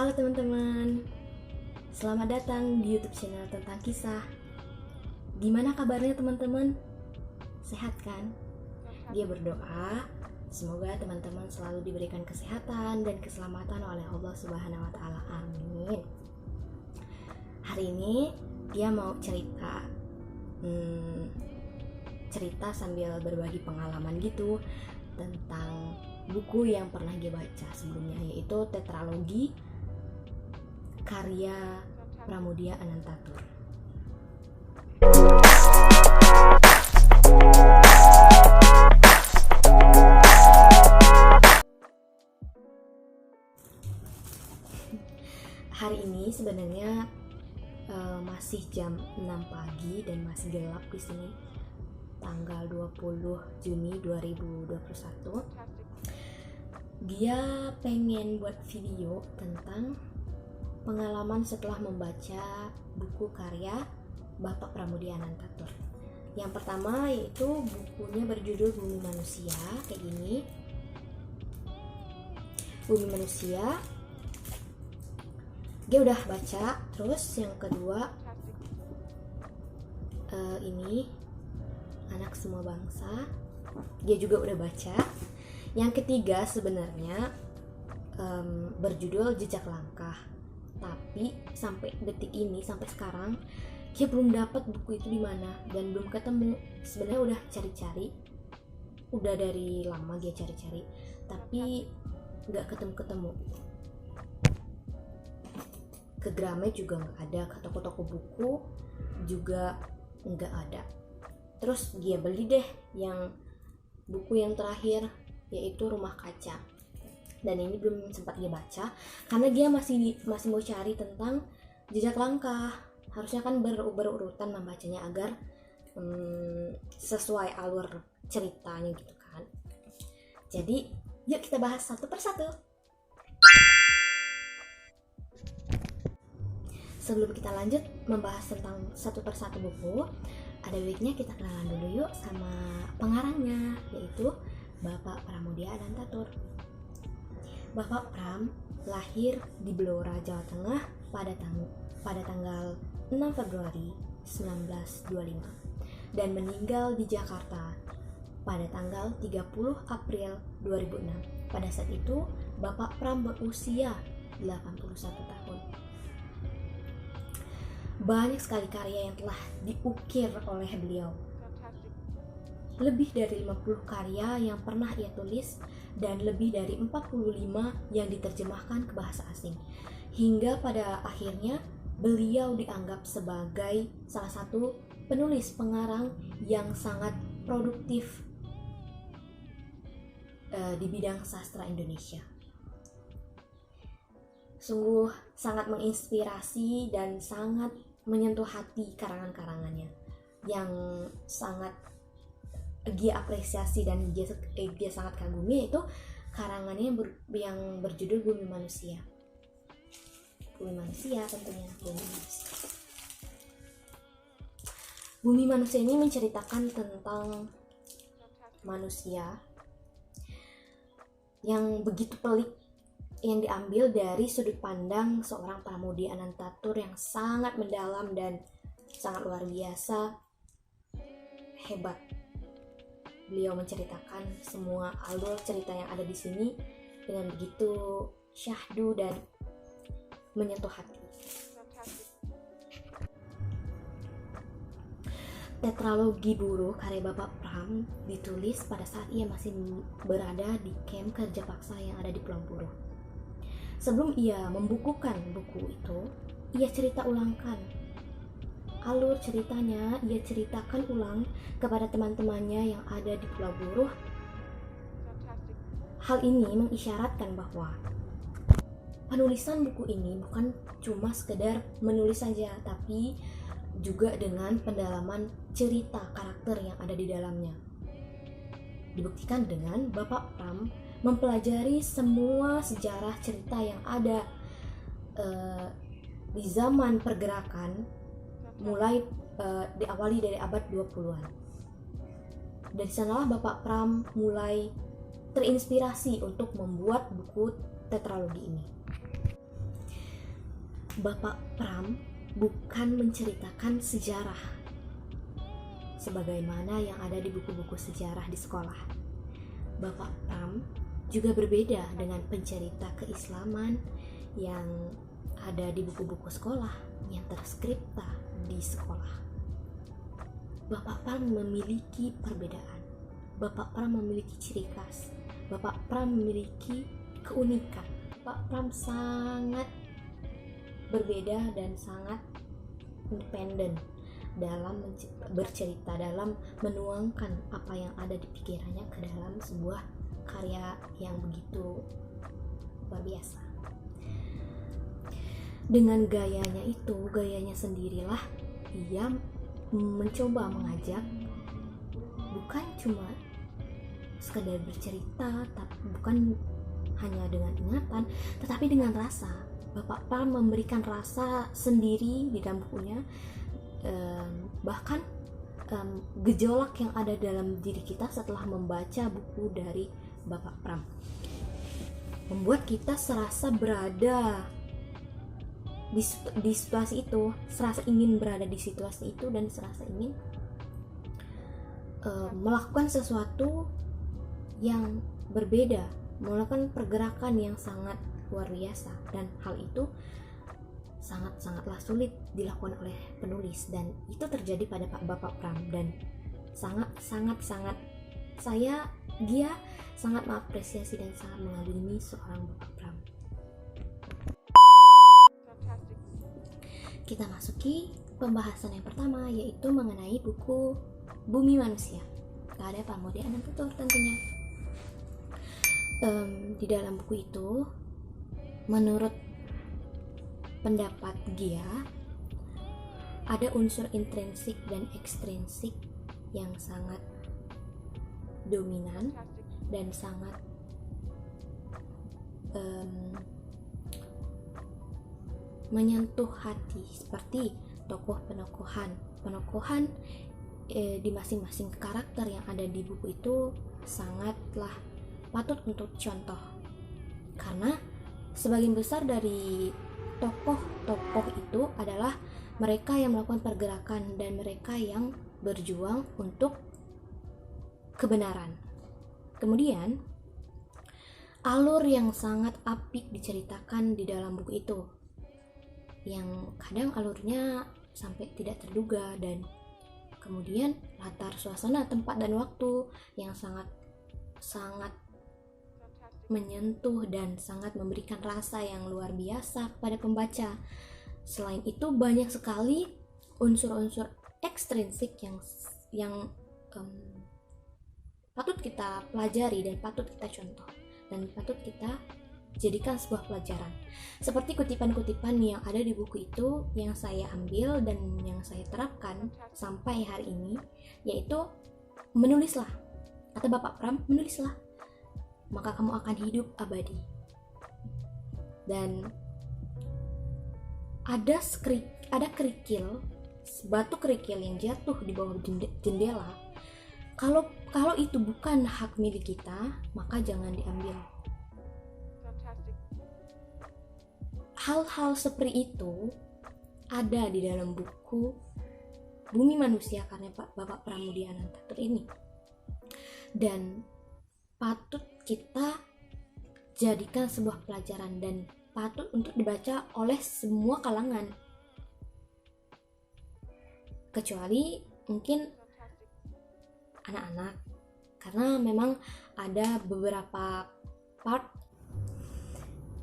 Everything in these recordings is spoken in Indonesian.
Halo teman-teman, selamat datang di YouTube channel tentang kisah. Gimana kabarnya teman-teman? Sehat kan? Dia berdoa, semoga teman-teman selalu diberikan kesehatan dan keselamatan oleh Allah Subhanahu wa Ta'ala. Amin. Hari ini dia mau cerita sambil berbagi pengalaman gitu tentang buku yang pernah dia baca sebelumnya, yaitu Tetralogi karya Pramoedya Anantatur. Hari ini sebenarnya masih jam 6 pagi dan masih gelap di sini, tanggal 20 Juni 2021. Dia pengen buat video tentang pengalaman setelah membaca buku karya Bapak Pramoedya Anantatur. Yang pertama yaitu bukunya berjudul Bumi Manusia, kayak gini. Bumi Manusia. Dia udah baca. Terus yang kedua ini Anak Semua Bangsa. Dia juga udah baca. Yang ketiga sebenarnya berjudul Jejak Langkah. Tapi sampai detik ini, sampai sekarang dia belum dapat buku itu di mana dan belum ketemu. Sebenarnya udah cari-cari, udah dari lama dia cari-cari, tapi nggak ketemu-ketemu. Ke Gramet juga nggak ada, ke toko-toko buku juga nggak ada. Terus dia beli deh yang buku yang terakhir, yaitu Rumah Kaca. Dan ini belum sempat dia baca karena dia masih mau cari tentang Jejak Langkah. Harusnya kan berurutan membacanya agar sesuai alur ceritanya gitu kan. Jadi yuk kita bahas satu persatu. Sebelum kita lanjut membahas tentang satu persatu buku, ada baiknya kita kenalan dulu yuk sama pengarangnya, yaitu Bapak Pramoedya Anantatur. Bapak Pram lahir di Blora, Jawa Tengah pada tanggal 6 Februari 1925 dan meninggal di Jakarta pada tanggal 30 April 2006. Pada saat itu Bapak Pram berusia 81 tahun. Banyak sekali karya yang telah diukir oleh beliau. Lebih dari 50 karya yang pernah ia tulis dan lebih dari 45 yang diterjemahkan ke bahasa asing. Hingga pada akhirnya beliau dianggap sebagai salah satu penulis pengarang yang sangat produktif di bidang sastra Indonesia. Sungguh sangat menginspirasi dan sangat menyentuh hati karangan-karangannya yang sangat dia apresiasi dan dia sangat kagumi, yaitu karangannya yang berjudul Bumi Manusia. Bumi Manusia tentunya, Bumi Manusia. Bumi Manusia ini menceritakan tentang manusia yang begitu pelik, yang diambil dari sudut pandang seorang Pramoedya Anantatur yang sangat mendalam dan sangat luar biasa hebat. Beliau menceritakan semua alur cerita yang ada di sini dengan begitu syahdu dan menyentuh hati. Tetralogi Buruh karya Bapak Pram ditulis pada saat ia masih berada di kamp kerja paksa yang ada di Pulau Buruh. Sebelum ia membukukan buku itu, ia cerita ulangkan alur ceritanya, ia ceritakan ulang kepada teman-temannya yang ada di Pulau Buruh. Hal ini mengisyaratkan bahwa penulisan buku ini bukan cuma sekedar menulis saja, tapi juga dengan pendalaman cerita karakter yang ada di dalamnya. Dibuktikan dengan Bapak Pram mempelajari semua sejarah cerita yang ada di zaman pergerakan, mulai diawali dari abad 20-an. Dari sanalah Bapak Pram mulai terinspirasi untuk membuat buku tetralogi ini. Bapak Pram bukan menceritakan sejarah sebagaimana yang ada di buku-buku sejarah di sekolah. Bapak Pram juga berbeda dengan pencerita keislaman yang ada di buku-buku sekolah yang terskripta di sekolah. Bapak Pram memiliki perbedaan. Bapak Pram memiliki ciri khas. Bapak Pram memiliki keunikan. Bapak Pram sangat berbeda dan sangat independen dalam bercerita, dalam menuangkan apa yang ada di pikirannya ke dalam sebuah karya yang begitu luar biasa. Dengan gayanya sendirilah ia mencoba mengajak bukan cuma sekedar bercerita, bukan hanya dengan ingatan, tetapi dengan rasa. Bapak Pram memberikan rasa sendiri di dalam bukunya, bahkan gejolak yang ada dalam diri kita setelah membaca buku dari Bapak Pram membuat kita serasa berada di situasi itu, serasa ingin berada di situasi itu dan serasa ingin melakukan sesuatu yang berbeda, melakukan pergerakan yang sangat luar biasa, dan hal itu sangatlah sulit dilakukan oleh penulis, dan itu terjadi pada Pak Bapak Pram, dan sangat dia sangat mengapresiasi dan sangat mengagumi seorang Bapak Pram. Kita masuki pembahasan yang pertama, yaitu mengenai buku Bumi Manusia karya Pramoedya Anantatur tentunya. Di dalam buku itu, menurut pendapat Gia, ada unsur intrinsik dan ekstrinsik yang sangat dominan dan sangat menyentuh hati, seperti penokohan di masing-masing karakter yang ada di buku itu sangatlah patut untuk contoh, karena sebagian besar dari tokoh-tokoh itu adalah mereka yang melakukan pergerakan dan mereka yang berjuang untuk kebenaran. Kemudian alur yang sangat apik diceritakan di dalam buku itu, yang kadang alurnya sampai tidak terduga, dan kemudian latar suasana, tempat dan waktu yang sangat menyentuh dan sangat memberikan rasa yang luar biasa kepada pembaca. Selain itu, banyak sekali unsur-unsur ekstrinsik yang patut kita pelajari dan patut kita contoh dan patut kita jadikan sebuah pelajaran. Seperti kutipan-kutipan yang ada di buku itu yang saya ambil dan yang saya terapkan sampai hari ini, yaitu menulislah. Kata Bapak Pram, menulislah, maka kamu akan hidup abadi. Dan ada kerikil, batu kerikil yang jatuh di bawah jendela. Kalau itu bukan hak milik kita, maka jangan diambil. Hal-hal seperti itu ada di dalam buku Bumi Manusia karya Bapak Pramoedya Anantatur ini, dan patut kita jadikan sebuah pelajaran dan patut untuk dibaca oleh semua kalangan, kecuali mungkin anak-anak, karena memang ada beberapa part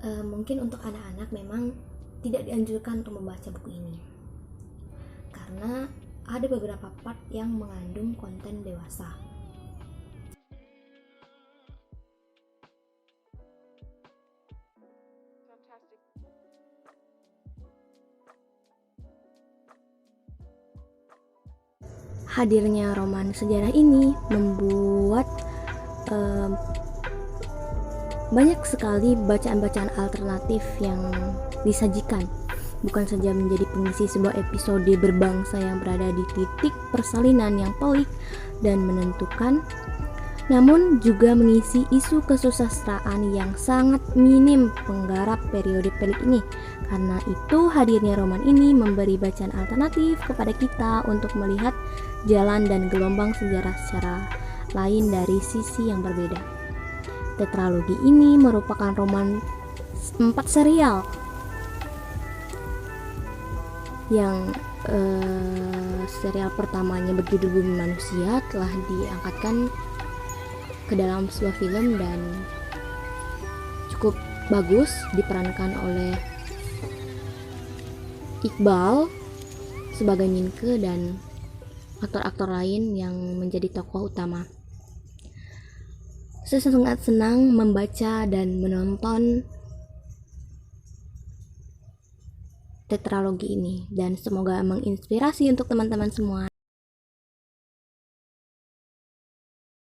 mungkin untuk anak-anak memang tidak dianjurkan untuk membaca buku ini, karena ada beberapa part yang mengandung konten dewasa. Hadirnya roman sejarah ini membuat banyak sekali bacaan-bacaan alternatif yang disajikan, bukan saja menjadi pengisi sebuah episode berbangsa yang berada di titik persalinan yang pelik dan menentukan, namun juga mengisi isu kesusastraan yang sangat minim penggarap periode pelik ini. Karena itu hadirnya roman ini memberi bacaan alternatif kepada kita untuk melihat jalan dan gelombang sejarah secara lain dari sisi yang berbeda. Tetralogi ini merupakan roman 4 serial yang serial pertamanya berjudul Bumi Manusia telah diangkatkan ke dalam sebuah film dan cukup bagus, diperankan oleh Iqbal sebagai Minke dan aktor-aktor lain yang menjadi tokoh utama. Saya sangat senang membaca dan menonton tetralogi ini dan semoga menginspirasi untuk teman-teman semua.